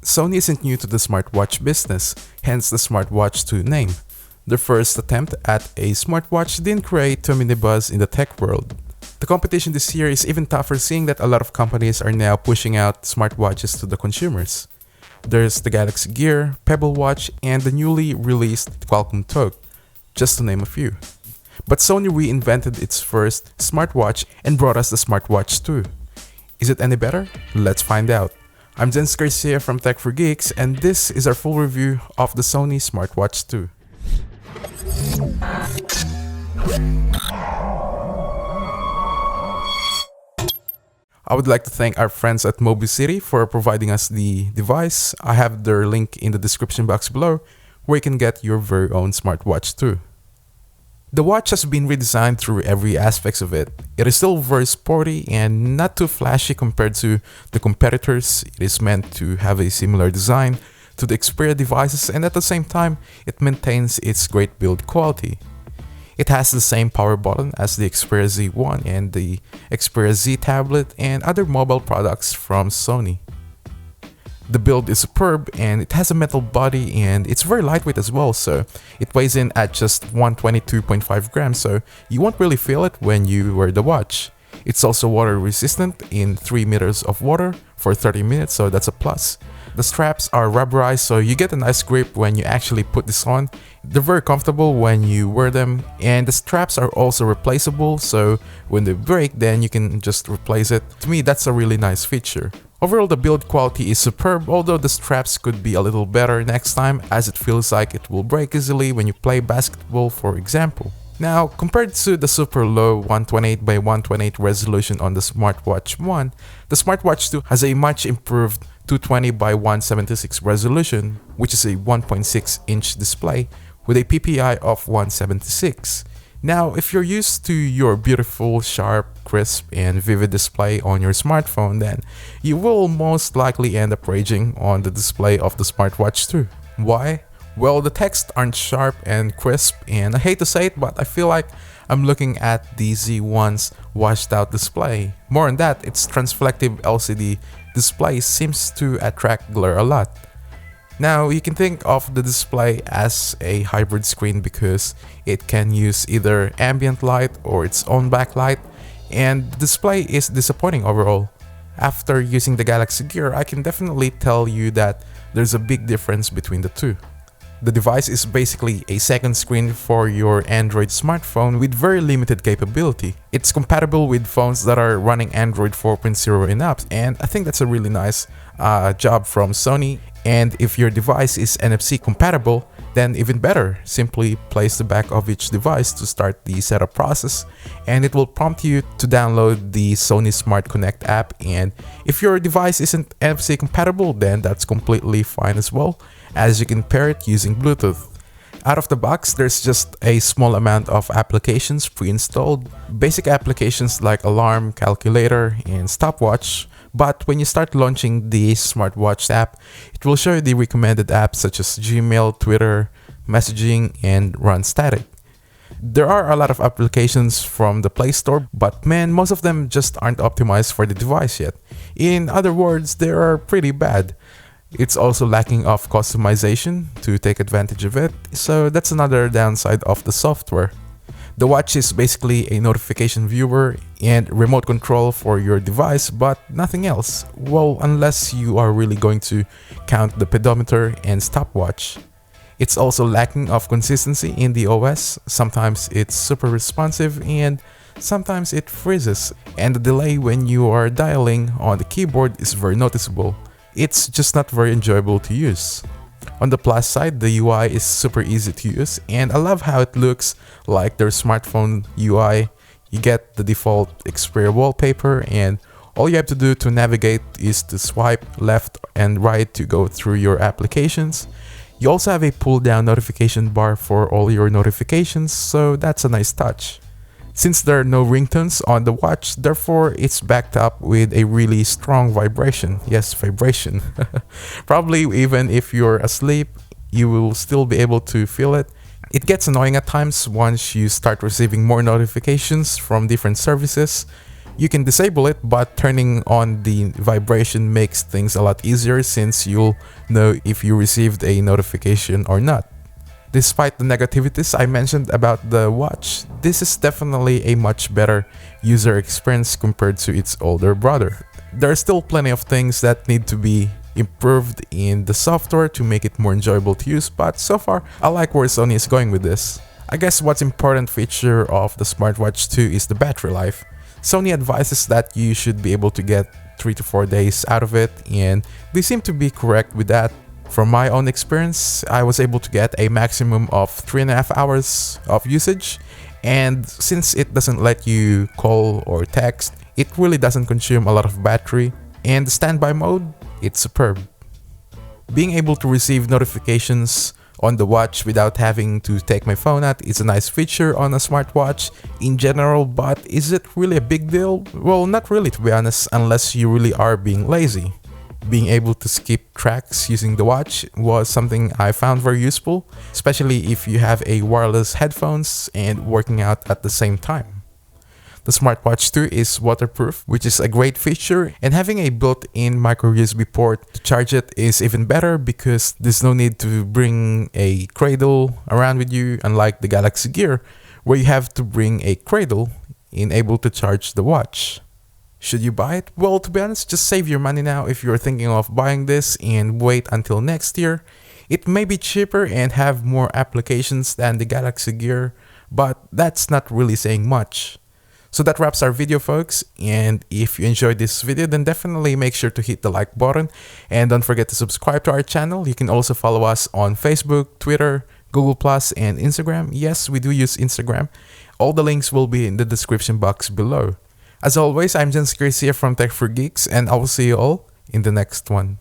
Sony isn't new to the smartwatch business, hence the Smartwatch 2 name. Their first attempt at a smartwatch didn't create too many buzz in the tech world. The competition this year is even tougher, seeing that a lot of companies are now pushing out smartwatches to the consumers. There's the Galaxy Gear, Pebble Watch, and the newly released Qualcomm Toq, just to name a few. But Sony reinvented its first smartwatch and brought us the Smartwatch 2. Is it any better? Let's find out. I'm Jens Garcia from Tech for Geeks, and this is our full review of the Sony Smartwatch 2. I would like to thank our friends at Mobi City for providing us the device. I have their link in the description box below, where you can get your very own smartwatch too. The watch has been redesigned through every aspect of it. It is still very sporty and not too flashy compared to the competitors. It is meant to have a similar design to the Xperia devices, and at the same time, it maintains its great build quality. It has the same power button as the Xperia Z1 and the Xperia Z tablet and other mobile products from Sony. The build is superb, and it has a metal body, and it's very lightweight as well, so it weighs in at just 122.5 grams, so you won't really feel it when you wear the watch. It's also water resistant in 3 meters of water for 30 minutes, so that's a plus. The straps are rubberized, so you get a nice grip when you actually put this on. They're very comfortable when you wear them, and the straps are also replaceable, so when they break, then you can just replace it. To me, that's a really nice feature. Overall, the build quality is superb, although the straps could be a little better next time, as it feels like it will break easily when you play basketball, for example. Now, compared to the super low 128 by 128 resolution on the Smartwatch 1, the Smartwatch 2 has a much improved 220 by 176 resolution, which is a 1.6-inch display with a PPI of 176. Now, if you're used to your beautiful, sharp, crisp, and vivid display on your smartphone, then you will most likely end up raging on the display of the Smartwatch 2. Why? Well, the text aren't sharp and crisp, and I hate to say it, but I feel like I'm looking at the Z1's washed out display. More on that, its transflective LCD display seems to attract glare a lot. Now, you can think of the display as a hybrid screen because it can use either ambient light or its own backlight, and the display is disappointing overall. After using the Galaxy Gear, I can definitely tell you that there's a big difference between the two. The device is basically a second screen for your Android smartphone with very limited capability. It's compatible with phones that are running Android 4.0 and up, and I think that's a really nice job from Sony. And if your device is NFC compatible, then even better. Simply place the back of each device to start the setup process, and it will prompt you to download the Sony Smart Connect app. And if your device isn't NFC compatible, then that's completely fine as well, as you can pair it using Bluetooth. Out of the box, there's just a small amount of applications pre-installed. Basic applications like alarm, calculator, and stopwatch. But when you start launching the Smartwatch app, it will show you the recommended apps such as Gmail, Twitter, messaging, and run static. There are a lot of applications from the Play Store, but man, most of them just aren't optimized for the device yet. In other words, they are pretty bad. It's also lacking of customization to take advantage of it, so that's another downside of the software. The watch is basically a notification viewer and remote control for your device, but nothing else. Well, unless you are really going to count the pedometer and stopwatch. It's also lacking of consistency in the OS. Sometimes it's super responsive and sometimes it freezes, and the delay when you are dialing on the keyboard is very noticeable. It's just not very enjoyable to use. On the plus side, the UI is super easy to use, and I love how it looks like their smartphone UI. You get the default Xperia wallpaper, and all you have to do to navigate is to swipe left and right to go through your applications. You also have a pull-down notification bar for all your notifications, so that's a nice touch. Since there are no ringtones on the watch, therefore it's backed up with a really strong vibration. Yes, vibration. Probably even if you're asleep, you will still be able to feel it. It gets annoying at times once you start receiving more notifications from different services. You can disable it, but turning on the vibration makes things a lot easier since you'll know if you received a notification or not. Despite the negativities I mentioned about the watch, this is definitely a much better user experience compared to its older brother. There are still plenty of things that need to be improved in the software to make it more enjoyable to use, but so far I like where Sony is going with this. I guess what's important feature of the Smartwatch 2 is the battery life. Sony advises that you should be able to get 3 to 4 days out of it, and they seem to be correct with that. From my own experience, I was able to get a maximum of 3.5 hours of usage, and since it doesn't let you call or text, it really doesn't consume a lot of battery, and the standby mode, it's superb. Being able to receive notifications on the watch without having to take my phone out is a nice feature on a smartwatch in general, but is it really a big deal? Well, not really, to be honest, unless you really are being lazy. Being able to skip tracks using the watch was something I found very useful, especially if you have a wireless headphones and working out at the same time. The Smartwatch 2 is waterproof, which is a great feature, and having a built-in micro USB port to charge it is even better because there's no need to bring a cradle around with you, unlike the Galaxy Gear, where you have to bring a cradle in able to charge the watch. Should you buy it? Well, to be honest, just save your money now if you're thinking of buying this and wait until next year. It may be cheaper and have more applications than the Galaxy Gear, but that's not really saying much. So that wraps our video, folks, and if you enjoyed this video, then definitely make sure to hit the like button and don't forget to subscribe to our channel. You can also follow us on Facebook, Twitter, Google+, and Instagram. Yes, we do use Instagram. All the links will be in the description box below. As always, I'm Jens Chris here from Tech for Geeks, and I will see you all in the next one.